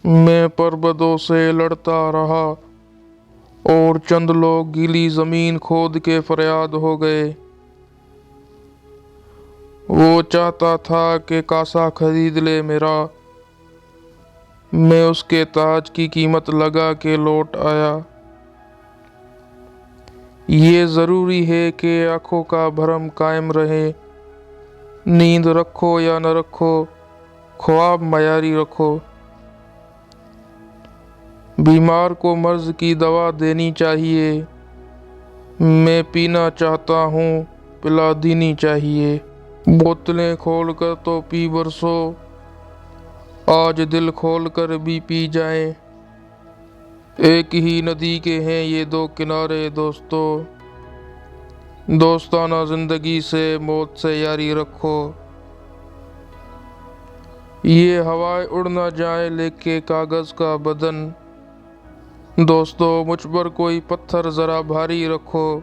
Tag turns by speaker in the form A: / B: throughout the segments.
A: मैं पर्वतों से लड़ता रहा और चंद लोग गीली जमीन खोद के फरियाद हो गए। वो चाहता था कि कासा खरीद ले मेरा। मैं उसके ताज की कीमत लगा के लौट आया। ये ज़रूरी है कि आंखों का भरम कायम रहे। नींद रखो या न रखो, ख्वाब मयारी रखो। बीमार को मर्ज की दवा देनी चाहिए। मैं पीना चाहता हूँ, पिला देनी चाहिए। बोतलें खोल कर तो पी बरसो, आज दिल खोल कर भी पी जाएं। एक ही नदी के हैं ये दो किनारे दोस्तों। दोस्ताना जिंदगी से मौत से यारी रखो। ये हवाएं उड़ ना जाए लेके कागज का बदन। दोस्तों मुझ पर कोई पत्थर जरा भारी रखो।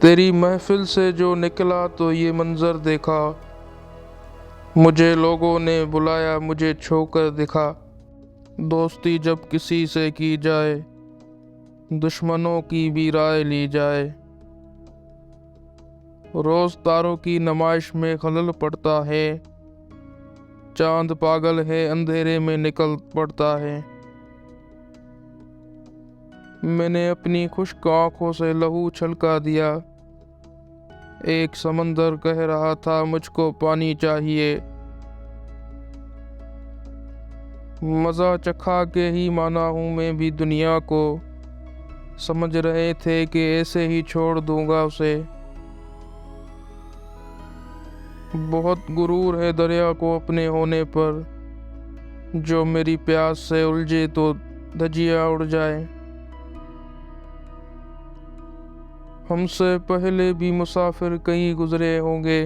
A: तेरी महफिल से जो निकला तो ये मंजर देखा। मुझे लोगों ने बुलाया, मुझे छूकर दिखा। दोस्ती जब किसी से की जाए, दुश्मनों की भी राय ली जाए। रोज तारों की नुमाइश में खलल पड़ता है। चांद पागल है, अंधेरे में निकल पड़ता है। मैंने अपनी खुश्क आंखों से लहू छलका दिया। एक समंदर कह रहा था मुझको पानी चाहिए। मज़ा चखा के ही माना हूँ मैं भी दुनिया को। समझ रहे थे कि ऐसे ही छोड़ दूंगा उसे। बहुत गुरूर है दरिया को अपने होने पर। जो मेरी प्यास से उलझे तो धजिया उड़ जाए। हमसे पहले भी मुसाफिर कहीं गुजरे होंगे।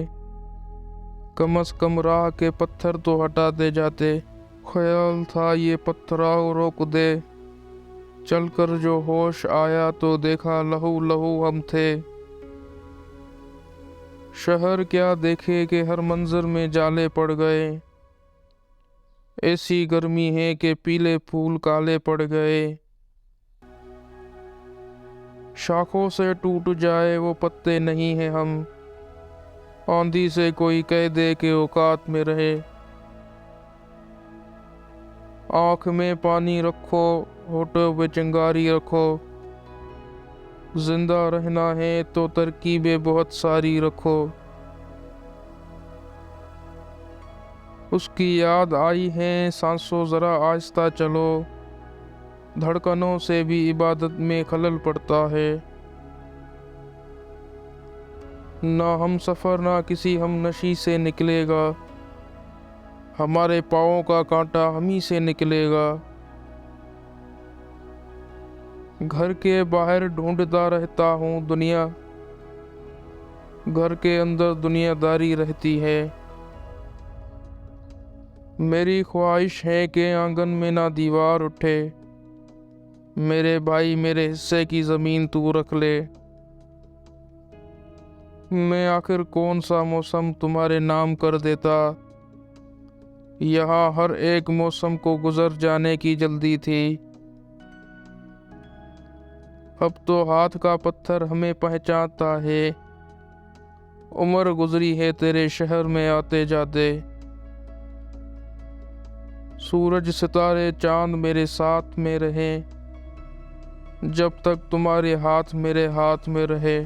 A: कम से कम राह के पत्थर तो हटाते जाते। ख्याल था ये पत्थराव रोक दे। चलकर जो होश आया तो देखा लहू लहू हम थे। शहर क्या देखे कि हर मंजर में जाले पड़ गए। ऐसी गर्मी है कि पीले फूल काले पड़ गए। शाखों से टूट जाए वो पत्ते नहीं हैं हम। आंधी से कोई कह दे के औकात में रहे। आँख में पानी रखो, होठों पे चिंगारी रखो। जिंदा रहना है तो तरकीबें बहुत सारी रखो। उसकी याद आई है सांसों जरा आहिस्ता चलो। धड़कनों से भी इबादत में खलल पड़ता है। ना हम सफ़र ना किसी हम नशी से निकलेगा। हमारे पाँवों का कांटा हम ही से निकलेगा। घर के बाहर ढूंढता रहता हूँ दुनिया। घर के अंदर दुनियादारी रहती है। मेरी ख्वाहिश है कि आंगन में ना दीवार उठे। मेरे भाई मेरे हिस्से की ज़मीन तू रख ले। मैं आखिर कौन सा मौसम तुम्हारे नाम कर देता। यहाँ हर एक मौसम को गुजर जाने की जल्दी थी। अब तो हाथ का पत्थर हमें पहचानता है। उम्र गुजरी है तेरे शहर में आते जाते। सूरज सितारे चांद मेरे साथ में रहे, जब तक तुम्हारे हाथ मेरे हाथ में रहे।